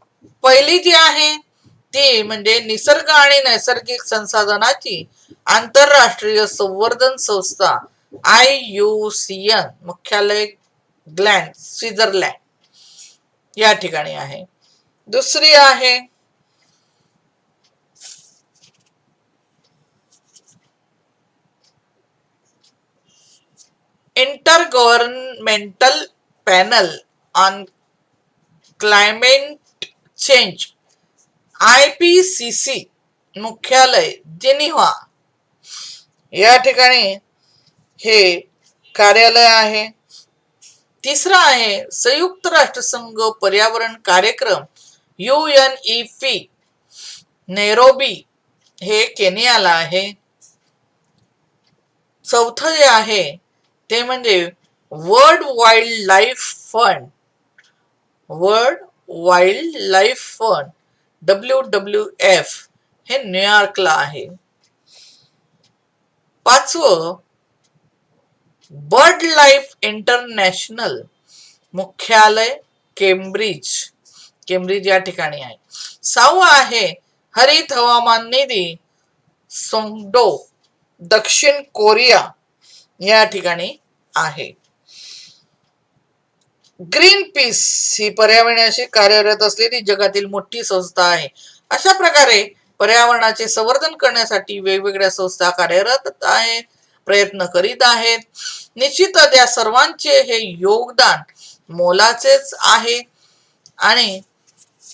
पहिली जी आहे ती म्हणजे निसर्ग आणि नैसर्गिक संसाधनाची आंतरराष्ट्रीय संवर्धन संस्था IUCN, मुख्यालय ग्लॅंड स्वित्झर्लंड या ठिकाणी आहे. दुसरी आहे intergovernmental panel on climate change IPCC, मुख्यालय जिनिव्हा या ठिकाणी हे कार्यालय आहे. तिसरा आहे संयुक्त राष्ट्रसंघ पर्यावरण कार्यक्रम UNEP नैरोबी, हे केनियाला आहे. चौथं जे आहे ते म्हणजे world wild life fund. World wild life fund WWF हे न्यूयॉर्कला आहे. पाचवं बर्ड लाईफ इंटरनॅशनल मुख्यालय केम्ब्रिज या ठिकाणी आहे. 6वं आहे हरित हवामान निधी सोंगडो, दक्षिण कोरिया या ठिकाणी आहे. ग्रीन पीस ही पर्यावरणाशी कार्यरत असलेली जगातील मोठी संस्था आहे. अशा प्रकारे पर्यावरणाचे संवर्धन करण्यासाठी वेगवेगळ्या संस्था कार्यरत आहेत, प्रयत्न करीत आहेत. निश्चितच या सर्वांचे हे योगदान मोलाचेच आहे आणि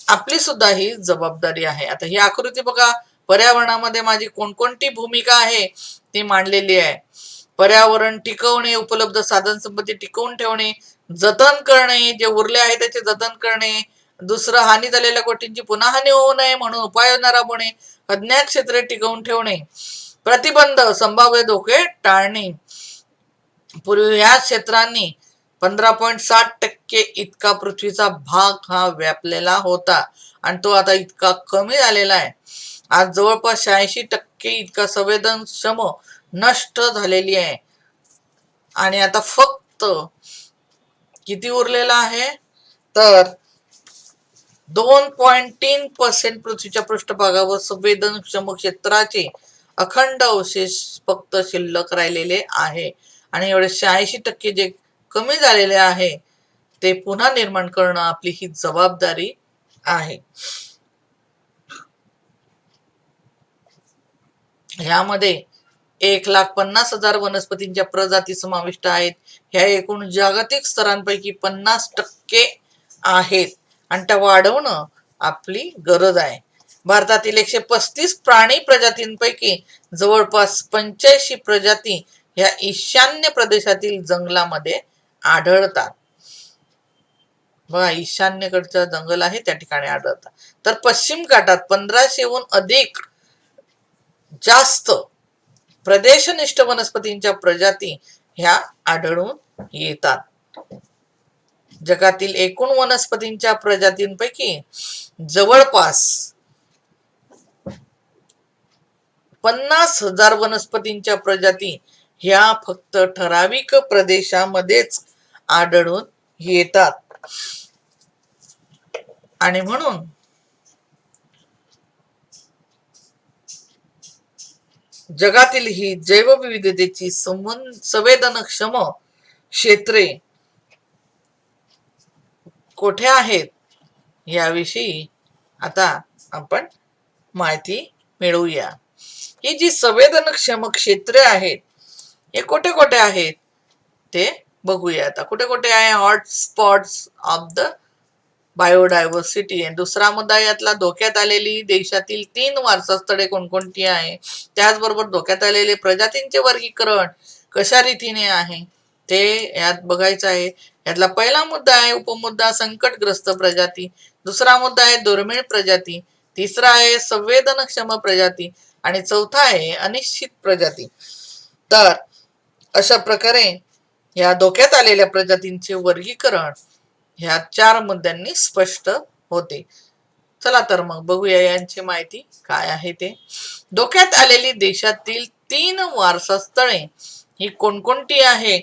आपली सुद्धा ही जबाबदारी आहे. आता ही आकृती बघा, पर्यावरणामध्ये माझी कोणकोणती भूमिका आहे ती मांडलेली आहे. पर्यावरण टिकवणे, उपलब्ध साधन संपत्ती टिकवून ठेवणे, जतन करणे, जे उरले आहे त्याचे जतन करणे. दुसरं, हानी झालेल्या गोष्टींची पुन्हा हानी होऊ नये म्हणून उपाययोजना राबवणे, अज्ञात क्षेत्रे टिकवून ठेवणे, प्रतिबंध, संभाव्य धोके टाळणे. पूर्वी ह्या क्षेत्रांनी 15.7% इतका पृथ्वीचा भाग हा व्यापलेला होता आणि तो आता इतका कमी झालेला आहे. आज जवळपास 86% इतका संवेदनक्षम नष्ट झालेली आहे आणि आता फक्त किती उरलेला आहे तर 2.3% पृथ्वीच्या पृष्ठभागावर संवेदनक्षम क्षेत्राचे अखंड अवशेष फक्त शिल्लक राहिलेले आहे आणि एवढे 86% जे कमी झालेले आहे ते पुन्हा निर्माण करणं आपली ही जबाबदारी आहे. ह्यामध्ये 1,50,000 वनस्पतींच्या प्रजाती समाविष्ट आहेत. ह्या एकूण जागतिक स्तरांपैकी 50% आहेत आणि त्या वाढवणं आपली गरज आहे. भारतातील 135 प्राणी प्रजातींपैकी जवळपास 85 प्रजाती ह्या ईशान्य प्रदेशातील जंगलामध्ये आढळतात. बघा, ईशान्येकडचं जंगल आहे त्या ठिकाणी आढळतात. तर पश्चिम घाटात 1500हून अधिक जास्त प्रदेशनिष्ठ वनस्पतींच्या प्रजाती ह्या आढळून येतात. जगातील एकूण वनस्पतींच्या प्रजातींपैकी जवळपास 50,000 वनस्पतींच्या प्रजाती ह्या फक्त ठराविक प्रदेशामध्येच आढळून येतात आणि म्हणून जगातील ही जैवविविधतेची संवेदनक्षम क्षेत्रे कोठे आहेत याविषयी आता आपण माहिती मिळवूया. ही जी संवेदनक्षम क्षेत्रे आहेत हे कोठे कोठे आहेत ते बघूया. आता कुठे कुठे आहे हॉटस्पॉट्स ऑफ द बायोडायव्हर्सिटी. दुसरा मुद्दा यातला धोक्यात आलेली देशातील 3 वारसास्थळे कोणकोणती आहे, त्याचबरोबर धोक्यात आलेले प्रजातींचे वर्गीकरण कशा रीतीने आहे ते यात बघायचं आहे. यातला पहिला मुद्दा आहे उपमुद्दा संकटग्रस्त प्रजाती, दुसरा मुद्दा आहे दुर्मिळ प्रजाती, तिसरा आहे संवेदनक्षम प्रजाती आणि चौथा आहे अनिश्चित प्रजाती. तर अशा प्रकारे या धोक्यात आलेल्या प्रजातींचे वर्गीकरण ह्या 4 मुद्द्यांनी स्पष्ट होते. चला तर मग बघूया यांची माहिती काय आहे ते. धोक्यात आलेली देशातील 3 वारसास्थळे ही कोणकोणती आहे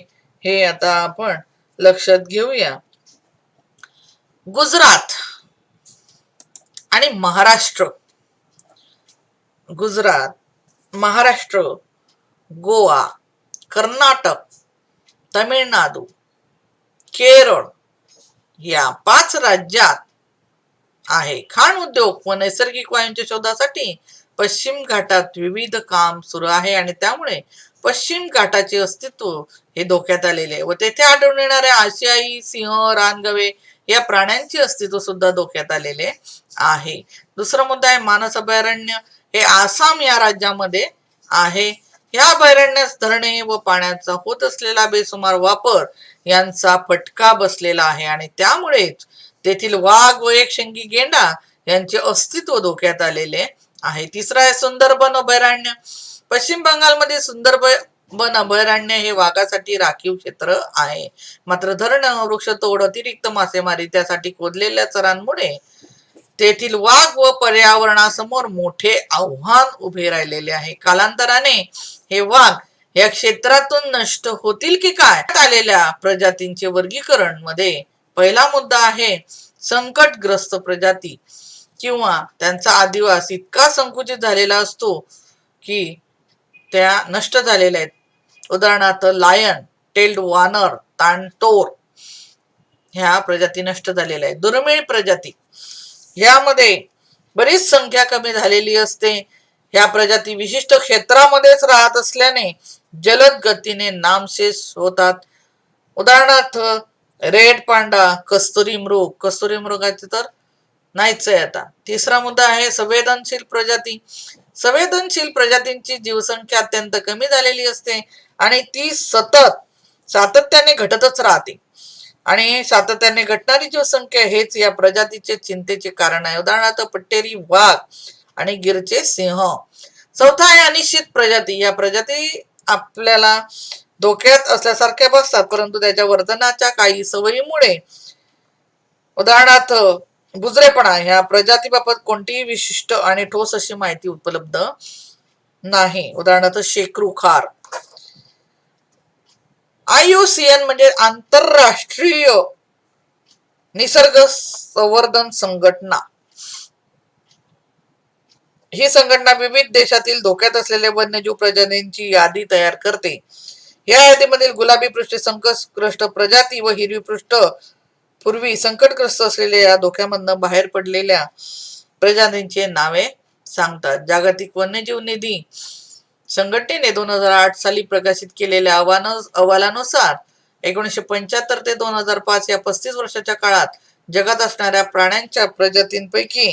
हे आता आपण लक्षात घेऊया. गुजरात आणि महाराष्ट्र. गुजरात, महाराष्ट्र, गोवा, कर्नाटक, तमिळनाडू, केरळ या 5 राज्यात आहे. खाण उद्योग व नैसर्गिक वायूंच्या शोधासाठी पश्चिम घाटात विविध काम सुरू आहे आणि त्यामुळे पश्चिम घाटाचे अस्तित्व हे धोक्यात आलेले आहे व तेथे आढळून येणाऱ्या आशियाई सिंह, रानगवे या प्राण्यांचे अस्तित्व सुद्धा धोक्यात आलेले आहे. दुसरा मुद्दा आहे मानस अभयारण्य. हे आसाम या राज्यामध्ये आहे. या अभयारण्यास धरणे व पाण्याचा होत असलेला बेसुमार वापर यांचा फटका बसलेला आहे आणि त्यामुळेच तेथील वाघ व एकशंगी गेंडा यांचे अस्तित्व धोक्यात आलेले आहे. तिसरा आहे सुंदरबन अभयारण्य. पश्चिम बंगालमध्ये सुंदरबन अभयारण्य हे वाघासाठी राखीव क्षेत्र आहे. मात्र धरण, वृक्षतोड, अतिरिक्त मासेमारी त्यासाठी खोदलेल्या चरांमुळे तेथील वाघ व पर्यावरणासमोर मोठे आव्हान उभे राहिलेले आहे. कालांतराने हे वाघ या क्षेत्रातून नष्ट होतील की काय? आलेल्या प्रजातींचे वर्गीकरण मध्ये पहिला मुद्दा आहे संकटग्रस्त प्रजाती किंवा त्यांचा आदिवास इतका संकुचित झालेला असतो की त्या नष्ट झालेल्या आहेत. उदाहरणार्थ लायन, टेल्ड वानर, तांतोर ह्या प्रजाती नष्ट झालेल्या आहेत. दुर्मिळ प्रजाती यामध्ये बरीच संख्या कमी झालेली असते. ह्या प्रजाती विशिष्ट क्षेत्रामध्येच राहत असल्याने जलद गतीने नामशेष होतात. उदाहरणार्थ रेड पांडा, कस्तुरी मृगाचे तर नाहीच आहे आता. तिसरा मुद्दा आहे संवेदनशील प्रजाती. संवेदनशील प्रजातींची जीवसंख्या अत्यंत कमी झालेली असते आणि ती सातत्याने घटतच राहते आणि सातत्याने घटणारी जीवसंख्या हेच या प्रजातीचे चिंतेचे कारण आहे. उदाहरणार्थ पट्टेरी वाघ आणि गिरचे सिंह. चौथा आहे अनिश्चित प्रजाती. या प्रजाती आपल्याला धोक्यात असल्यासारख्या बसतात परंतु त्याच्या वर्तनाच्या काही सवयीमुळे उदाहरणार्थ बुजरेपणा ह्या प्रजातीबाबत कोणतीही विशिष्ट आणि ठोस अशी माहिती उपलब्ध नाही. उदाहरणार्थ शेकरू खार. IUCN म्हणजे आंतरराष्ट्रीय निसर्ग संवर्धन संघटना. ही संघटना विविध देशातील धोक्यात असलेल्या वन्यजीव प्रजातींची यादी तयार करते. या यादीमधील गुलाबी पृष्ठे संकटग्रस्त प्रजाती व हिरवी पृष्ठ पूर्वी संकटग्रस्त असलेल्या या धोक्यामधनं बाहेर पडलेल्या प्रजातींची नावे सांगतात. जागतिक वन्यजीव निधी संघटनेने 2008 साली प्रकाशित केलेल्या अहवालानुसार 1975 ते 2005 या 35 वर्षाच्या काळात जगात असणाऱ्या प्राण्यांच्या प्रजातींपैकी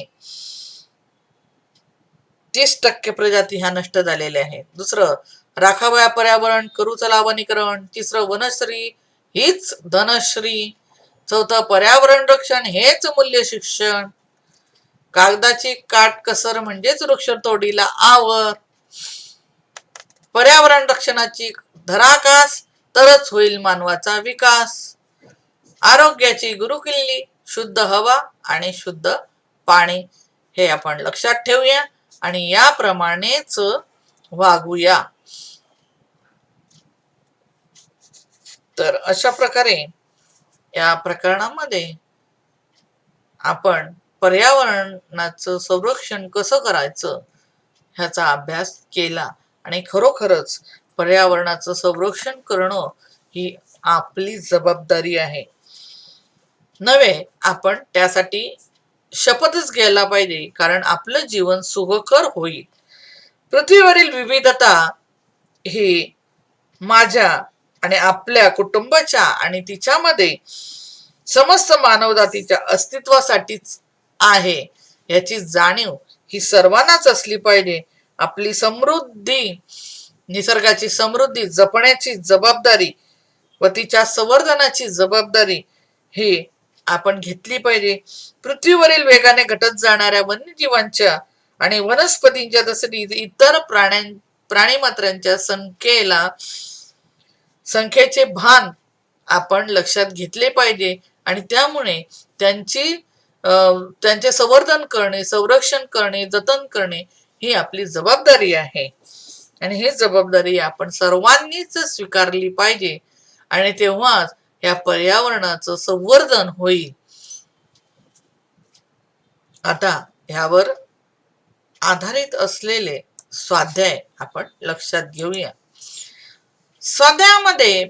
30% प्रजाती ह्या नष्ट झालेल्या आहेत. दुसरं राखावया पर्यावरण, करू चला वनीकरण. तिसरं वनश्री हीच धनश्री. चौथं पर्यावरण रक्षण हेच मूल्य शिक्षण. कागदाची काटकसर म्हणजेच वृक्षतोडीला आवर. पर्यावरण रक्षणाची धराकास तरच होईल मानवाचा विकास. आरोग्याची गुरुकिल्ली शुद्ध हवा आणि शुद्ध पाणी हे आपण लक्षात ठेवूया आणि याप्रमाणेच वागूया. तर अशा प्रकारे या प्रकरणामध्ये आपण पर्यावरणाचं संरक्षण कसं करायचं ह्याचा अभ्यास केला आणि खरोखरच पर्यावरणाचं संरक्षण करणं ही आपली जबाबदारी आहे. नव्हे आपण त्यासाठी शपथच घ्यायला पाहिजे कारण आपलं जीवन सुखकर होईल. पृथ्वीवरील विविधता ही माझ्या आणि आपल्या कुटुंबाच्या आणि तिच्यामध्ये समस्त मानवजातीच्या अस्तित्वासाठीच आहे याची जाणीव ही सर्वांनाच असली पाहिजे. आपली समृद्धी, निसर्गाची समृद्धी जपण्याची जबाबदारी व तिच्या संवर्धनाची जबाबदारी ही आपण घेतली पाहिजे. पृथ्वीवरील वेगाने घटत जाणाऱ्या वन्यजीवांच्या आणि वनस्पतींच्या तसेच इतर प्राणीमात्रांच्या संख्येचे भान आपण लक्षात घेतले पाहिजे आणि त्यामुळे त्यांचे संवर्धन करणे, संरक्षण करणे, जतन करणे ही आपली जबाबदारी आहे आणि ही जबाबदारी आपण सर्वांनीच स्वीकारली पाहिजे आणि तेव्हाच या पर्यावरणाचं संवर्धन होईल. आता ह्यावर आधारित असलेले स्वाध्याय आपण लक्षात घेऊया. स्वाध्यायामध्ये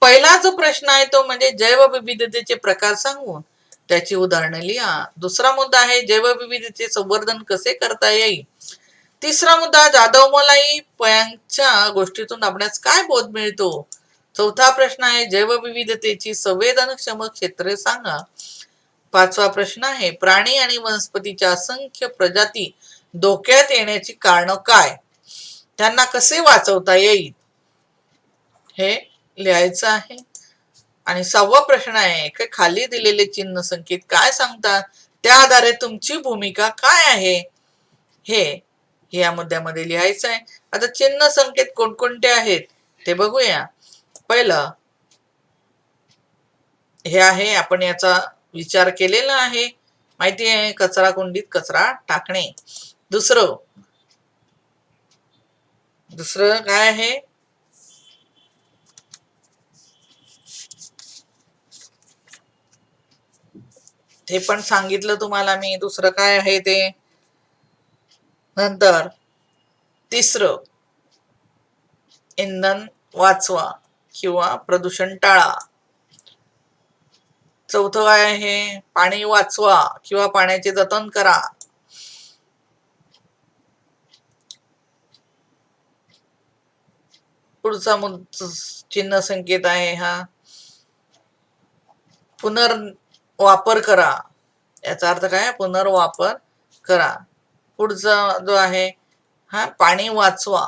पहिला जो प्रश्न आहे तो म्हणजे जैवविविधतेचे प्रकार सांगून त्याची उदाहरणे लिहा. दुसरा मुद्दा आहे जैवविविधतेचे संवर्धन कसे करता येईल. तिसरा मुद्दा जाधवमलाई पयांच्या गोष्टीतून आपल्यास काय बोध मिळतो. चौथा प्रश्न आहे जैवविविधतेची संवेदनक्षम क्षेत्रे सांगा. पाचवा प्रश्न आहे प्राणी आणि वनस्पतीच्या असंख्य प्रजाती धोक्यात येण्याची कारण काय, त्यांना कसे वाचवता येईल हे लिहायचं आहे. आणि सहावा प्रश्न आहे की खाली दिलेले चिन्ह संकेत काय सांगतात, त्या आधारे तुमची भूमिका काय आहे हे या मुद्द्यामध्ये लिहायचं आहे. आता चिन्ह संकेत कोणकोणते आहेत ते बघूया. पहिलं हे आहे, आपण याचा विचार केलेला आहे, माहिती आहे, कचरा कुंडीत कचरा टाकणे. दुसरं काय आहे, हे पण सांगितलं तुम्हाला मी. दुसरं काय आहे ते. नंतर तिसरं, इंधन वाचवा किंवा प्रदूषण टाळा. चौथं काय आहे, पाणी वाचवा किंवा पाण्याचे जतन करा. पुढचा चिन्ह संकेत आहे हा, पुनर्वापर करा. याचा अर्थ काय, पुनर्वापर करा. पुढचा जो आहे हा, पाणी वाचवा,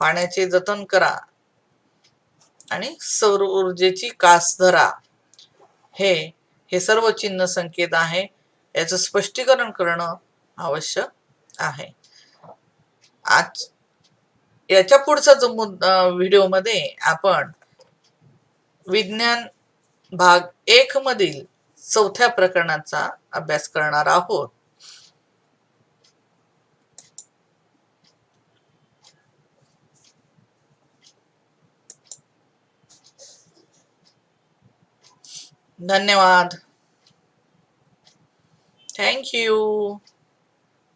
पाण्याचे जतन करा आणि सौर ऊर्जेची कास धरा. हे सर्व चिन्ह संकेत आहे. याचं स्पष्टीकरण करणं आवश्यक आहे. आज याच्या पुढचा जो व्हिडिओमध्ये आपण विज्ञान भाग 1 मधील 4थ्या प्रकरणाचा अभ्यास करणार आहोत. धन्यवाद. Thank you.